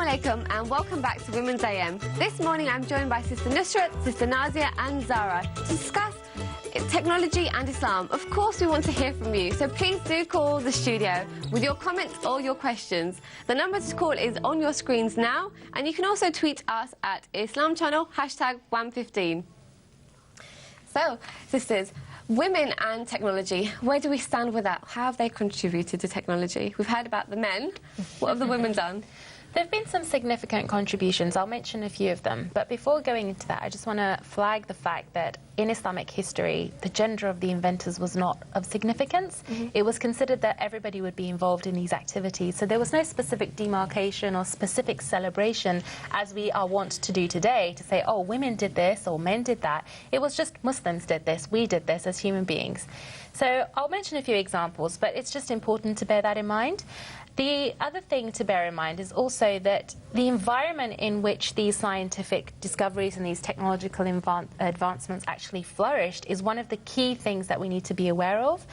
Alaikum and welcome back to Women's AM. This morning I'm joined by Sister Nusrat, Sister Nazia and Zara to discuss technology and Islam. Of course we want to hear from you, so please do call the studio with your comments or your questions. The number to call is on your screens now, and you can also tweet us at Islam Channel, #115. So, sisters, women and technology, where do we stand with that? How have they contributed to technology? We've heard about the men. What have the women done? There have been some significant contributions. I'll mention a few of them. But before going into that, I just want to flag the fact that in Islamic history, the gender of the inventors was not of significance. It was considered that everybody would be involved in these activities. So there was no specific demarcation or specific celebration as we are wont to do today, to say, oh, women did this or men did that. It was just Muslims did this, we did this as human beings. So I'll mention a few examples, but it's just important to bear that in mind. The other thing to bear in mind is also that the environment in which these scientific discoveries and these technological advancements actually flourished is one of the key things that we need to be aware of.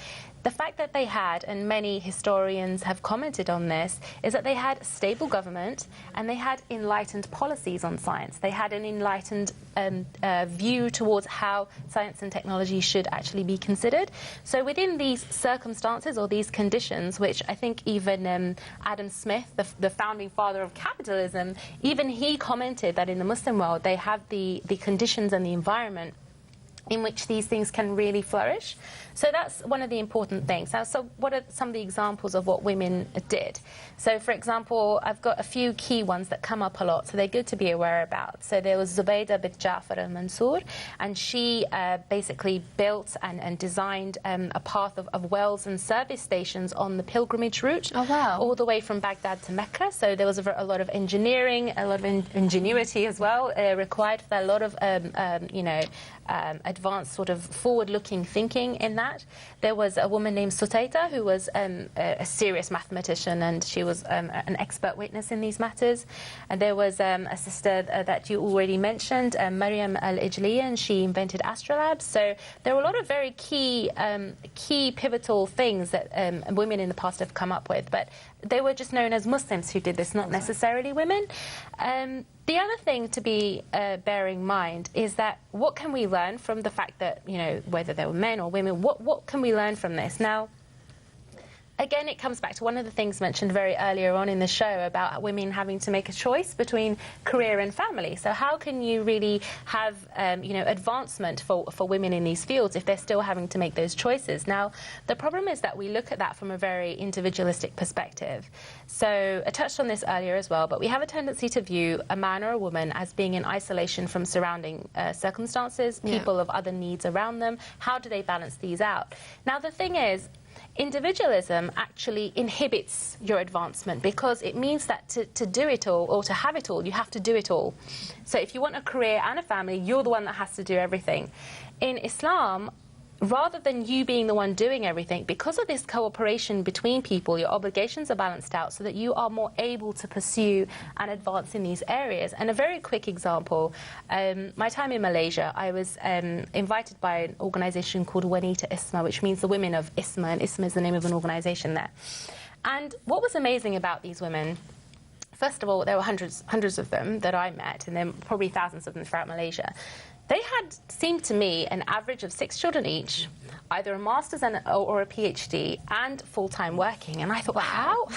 The fact that they had, and many historians have commented on this, is that they had stable government and they had enlightened policies on science. They had an enlightened view towards how science and technology should actually be considered. So within these circumstances or these conditions, which I think even Adam Smith, the founding father of capitalism, even he commented that in the Muslim world they have the conditions and the environment in which these things can really flourish. So that's one of the important things. Now, so what are some of the examples of what women did? So, for example, I've got a few key ones that come up a lot, so they're good to be aware about. So there was Zubaydah bint Ja'far al-Mansur, and she basically built and designed a path of wells and service stations on the pilgrimage route. Oh, wow. All the way from Baghdad to Mecca. So there was a lot of engineering, a lot of ingenuity as well required for that, a lot of, advanced sort of forward-looking thinking in that. There was a woman named Sutaita who was a serious mathematician, and she was an expert witness in these matters. And there was a sister that you already mentioned, Maryam al-Ijliya, and she invented astrolabes. So there were a lot of very key pivotal things that women in the past have come up with, but they were just known as Muslims who did this, not necessarily women. The other thing to be bearing in mind is that what can we learn from the fact that, you know, whether they were men or women, what can we learn from this? Now, again, it comes back to one of the things mentioned very earlier on in the show about women having to make a choice between career and family. So how can you really have, advancement for women in these fields if they're still having to make those choices? Now, the problem is that we look at that from a very individualistic perspective. So I touched on this earlier as well, but we have a tendency to view a man or a woman as being in isolation from surrounding circumstances, people of other needs around them. How do they balance these out? Now, the thing is, individualism actually inhibits your advancement, because it means that to do it all, or to have it all, you have to do it all. So if you want a career and a family, you're the one that has to do everything. In Islam, rather than you being the one doing everything, because of this cooperation between people, your obligations are balanced out so that you are more able to pursue and advance in these areas. And a very quick example, my time in Malaysia, I was invited by an organization called Wanita Isma, which means the women of Isma, and Isma is the name of an organization there. And what was amazing about these women, first of all, there were hundreds of them that I met, and then probably thousands of them throughout Malaysia. They had, seemed to me, an average of 6 children each, either a master's or a PhD, and full-time working. And I thought, how?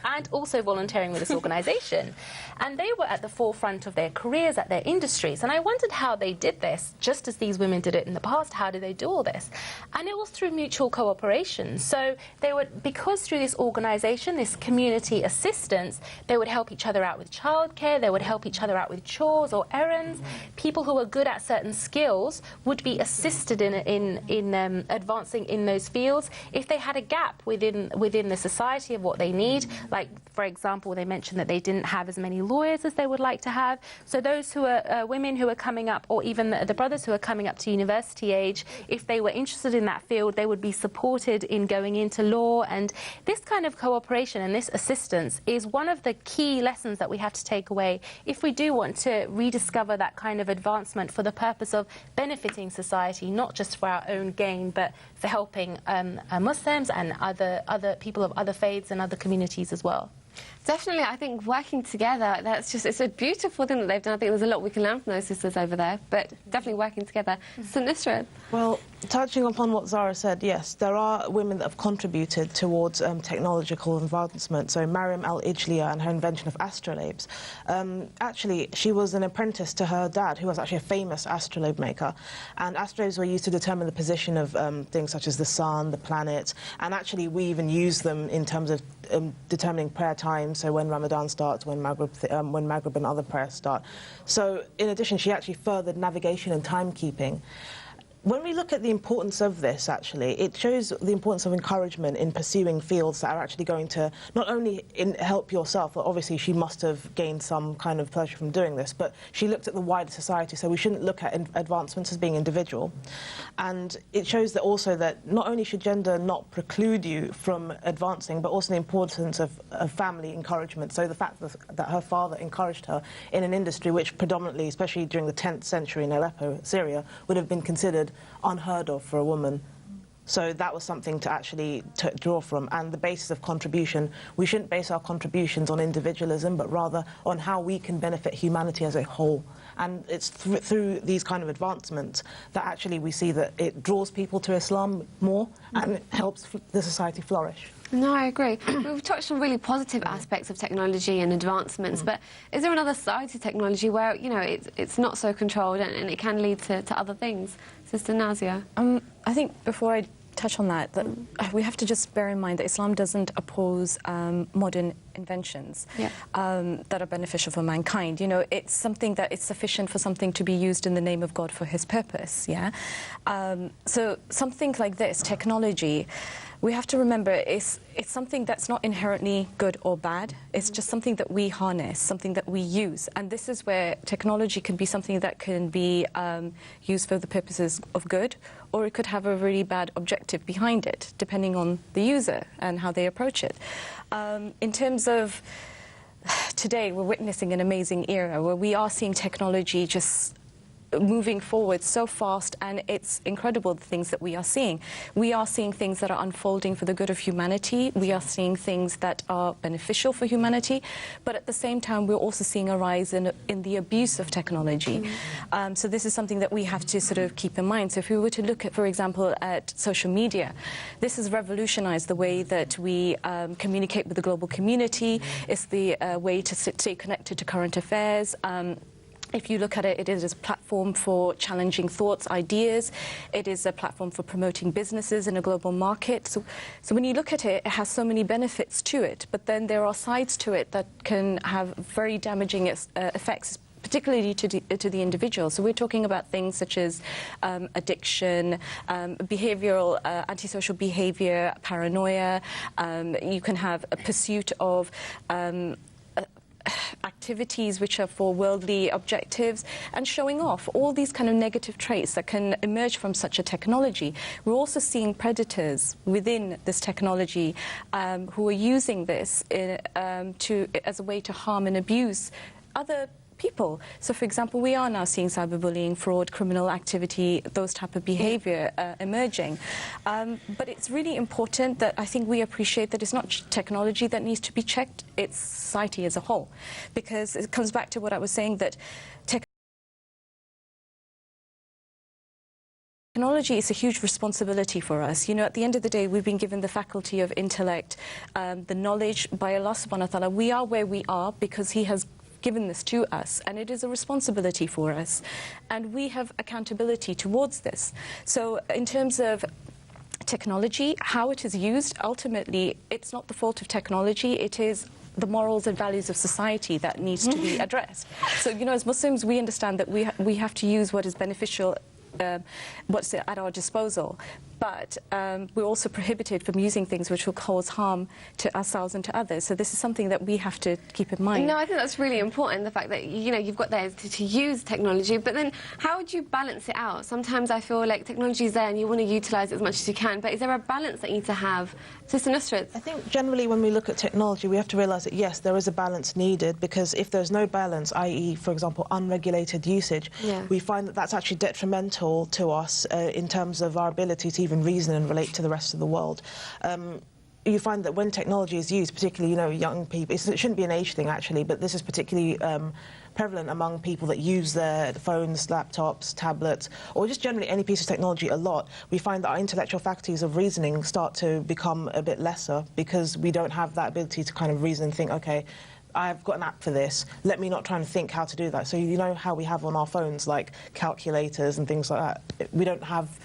And also volunteering with this organization. And they were at the forefront of their careers, at their industries. And I wondered how they did this, just as these women did it in the past. How did they do all this? And it was through mutual cooperation. So they would, because through this organization, this community assistance, they would help each other out with childcare, they would help each other out with chores or errands. People who were good at certain skills would be assisted in advancing in those fields. If they had a gap within the society of what they need, like, for example, they mentioned that they didn't have as many lawyers as they would like to have. So those who are women who are coming up, or even the brothers who are coming up to university age, if they were interested in that field, they would be supported in going into law. And this kind of cooperation and this assistance is one of the key lessons that we have to take away if we do want to rediscover that kind of advancement for the purpose of benefiting society, not just for our own gain, but for helping Muslims and other people of other faiths and other communities as well. Definitely, I think working together, it's a beautiful thing that they've done. I think there's a lot we can learn from those sisters over there, but definitely working together. So, Nusrat? Well, touching upon what Zara said, yes, there are women that have contributed towards technological advancement. So Mariam Al-Ijliya and her invention of astrolabes. Actually, she was an apprentice to her dad, who was actually a famous astrolabe maker. And astrolabes were used to determine the position of things such as the sun, the planets, and actually we even use them in terms of determining prayer times, so when Ramadan starts, when Maghrib and other prayers start. So in addition, she actually furthered navigation and timekeeping. When we look at the importance of this, actually, it shows the importance of encouragement in pursuing fields that are actually going to not only help yourself, but obviously she must have gained some kind of pleasure from doing this, but she looked at the wider society, so we shouldn't look at advancements as being individual. And it shows that also that not only should gender not preclude you from advancing, but also the importance of family encouragement. So the fact that her father encouraged her in an industry which predominantly, especially during the 10th century in Aleppo, Syria, would have been considered unheard of for a woman. So that was something to actually draw from. And the basis of contribution, we shouldn't base our contributions on individualism, but rather on how we can benefit humanity as a whole. And it's through these kind of advancements that actually we see that it draws people to Islam more and it helps the society flourish. No, I agree. We've touched on really positive aspects of technology and advancements, but is there another side to technology where, you know, it's not so controlled and it can lead to other things? Sister Nazia? I think before I touch on that, we have to just bear in mind that Islam doesn't oppose modern inventions that are beneficial for mankind. You know, it's something that it's sufficient for something to be used in the name of God for his purpose, yeah? So something like this, technology, we have to remember it's something that's not inherently good or bad. It's just something that we harness, something that we use. And this is where technology can be something that can be used for the purposes of good, or it could have a really bad objective behind it, depending on the user and how they approach it. In terms of today, we're witnessing an amazing era where we are seeing technology just moving forward so fast, and it's incredible the things that we are seeing. We are seeing things that are unfolding for the good of humanity. We are seeing things that are beneficial for humanity, but at the same time we're also seeing a rise in the abuse of technology. So this is something that we have to sort of keep in mind. So if we were to look at, for example, at social media, this has revolutionized the way that we communicate with the global community. It's the way to stay connected to current affairs. If you look at it, it is a platform for challenging thoughts, ideas. It is a platform for promoting businesses in a global market. So when you look at it, it has so many benefits to it, but then there are sides to it that can have very damaging effects, particularly to the individual. So we're talking about things such as addiction, behavioral, antisocial behavior, paranoia. You can have a pursuit of activities which are for worldly objectives and showing off, all these kind of negative traits that can emerge from such a technology. We're also seeing predators within this technology who are using this as a way to harm and abuse other people. So, for example, we are now seeing cyberbullying, fraud, criminal activity, those type of behavior emerging. But it's really important that I think we appreciate that it's not technology that needs to be checked, it's society as a whole. Because it comes back to what I was saying, that technology is a huge responsibility for us. You know, at the end of the day, we've been given the faculty of intellect, the knowledge by Allah subhanahu wa ta'ala. We are where we are because He has given this to us, and it is a responsibility for us, and we have accountability towards this. So in terms of technology, how it is used, ultimately it's not the fault of technology, it is the morals and values of society that needs to be addressed. So, you know, as Muslims, we understand that we have to use what is beneficial, what's at our disposal, but we're also prohibited from using things which will cause harm to ourselves and to others. So this is something that we have to keep in mind. No, I think that's really important, the fact that, you know, you've got there to use technology, but then how would you balance it out? Sometimes I feel like technology is there and you want to utilise it as much as you can, but is there a balance that you need to have? Sister Nusrat? I think generally when we look at technology, we have to realise that, yes, there is a balance needed, because if there's no balance, i.e., for example, unregulated usage, we find that that's actually detrimental to us in terms of our ability to even reason and relate to the rest of the world. you find that when technology is used, particularly, you know, young people, it shouldn't be an age thing actually, but this is particularly prevalent among people that use their phones, laptops, tablets, or just generally any piece of technology a lot. We find that our intellectual faculties of reasoning start to become a bit lesser because we don't have that ability to kind of reason and think, okay, I've got an app for this, let me not try and think how to do that. So you know how we have on our phones, like, calculators and things like that. We don't have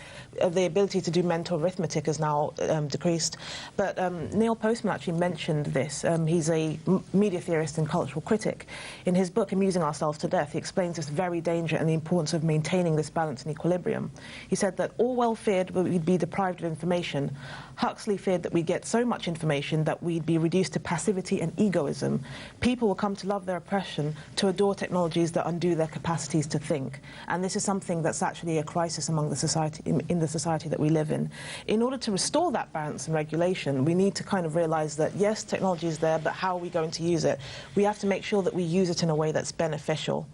the ability to do mental arithmetic is now decreased. But Neil Postman actually mentioned this. He's a media theorist and cultural critic. In his book, Amusing Ourselves to Death, he explains this very danger and the importance of maintaining this balance and equilibrium. He said that Orwell feared that we'd be deprived of information. Huxley feared that we'd get so much information that we'd be reduced to passivity and egoism. People will come to love their oppression, to adore technologies that undo their capacities to think. And this is something that's actually a crisis among the society, in the society that we live in. In order to restore that balance and regulation, we need to kind of realise that, yes, technology is there, but how are we going to use it? We have to make sure that we use it in a way that's beneficial.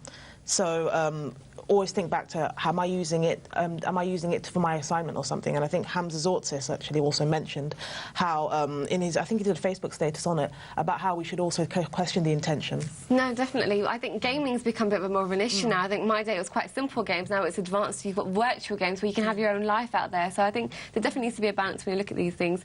So always think back to, how am I using it? Am I using it for my assignment or something? And I think Hamza Zortzis actually also mentioned how, in his, I think he did a Facebook status on it, about how we should also question the intention. No, definitely. I think gaming's become a bit more of an issue now. I think my day it was quite simple games. Now it's advanced. You've got virtual games where you can have your own life out there. So I think there definitely needs to be a balance when you look at these things.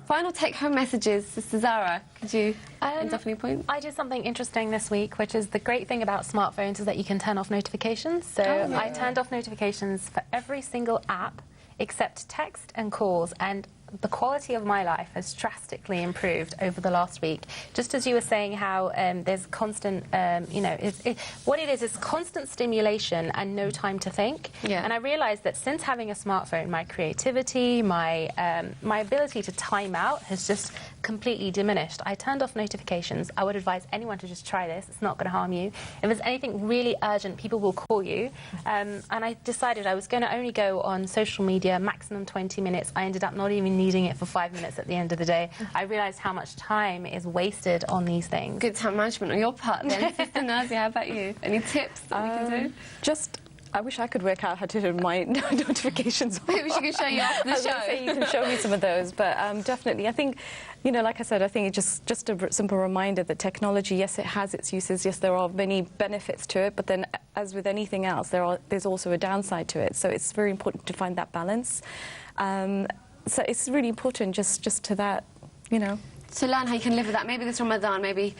Final take-home messages, Sister Zara. Could you end off any point? I did something interesting this week, which is the great thing about smartphones is that you can turn off notifications. So I turned off notifications for every single app except text and calls, and the quality of my life has drastically improved over the last week. Just as you were saying how there's constant, you know, what it is constant stimulation and no time to think. Yeah. And I realised that since having a smartphone, my creativity, my ability to time out has just completely diminished. I turned off notifications. I would advise anyone to just try this. It's not going to harm you. If there's anything really urgent, people will call you. And I decided I was going to only go on social media maximum 20 minutes. I ended up not even needing it for 5 minutes at the end of the day. I realised how much time is wasted on these things. Good time management on your part then. Sister Nazia, how about you? Any tips that we can do? I wish I could work out how to turn my notifications off. Maybe she can show you after the show. Say you can show me some of those, but definitely, I think, you know, like I said, I think it's just a simple reminder that technology, yes, it has its uses, yes, there are many benefits to it, but then, as with anything else, there's also a downside to it. So it's very important to find that balance. So it's really important just to that, you know. To learn how you can live with that. Maybe this Ramadan, maybe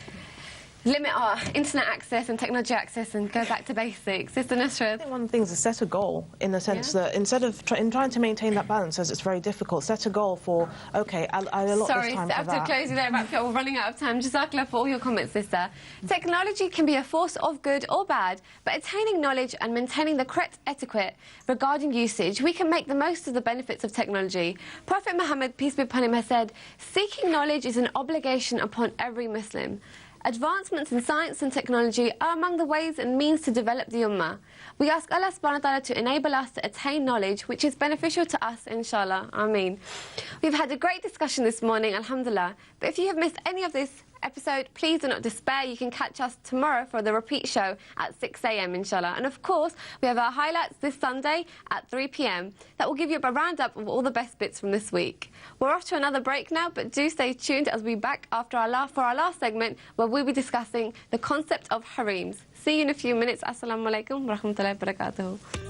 limit our internet access and technology access and go back to basics. Sister Nusrat? I think one of the things is set a goal, in the sense that instead of trying to maintain that balance, as it's very difficult, set a goal for, OK, I'll allot this time for that. Sorry, I have to close you there, wrap you up. We're running out of time. Jazakallah for all your comments, sister. Technology can be a force of good or bad, but attaining knowledge and maintaining the correct etiquette regarding usage, we can make the most of the benefits of technology. Prophet Muhammad, peace be upon him, has said, seeking knowledge is an obligation upon every Muslim. Advancements in science and technology are among the ways and means to develop the Ummah. We ask Allah subhanahu wa ta'ala to enable us to attain knowledge which is beneficial to us, inshallah. Ameen. We've had a great discussion this morning, alhamdulillah. But if you have missed any of this episode, please do not despair. You can catch us tomorrow for the repeat show at 6 a.m, inshallah. And of course, we have our highlights this Sunday at 3 p.m. That will give you a roundup of all the best bits from this week. We're off to another break now, but do stay tuned as we back after for our last segment, where we'll be discussing the concept of harems. See you in a few minutes. Assalamu alaikum wa rahmatullahi wa barakatuh.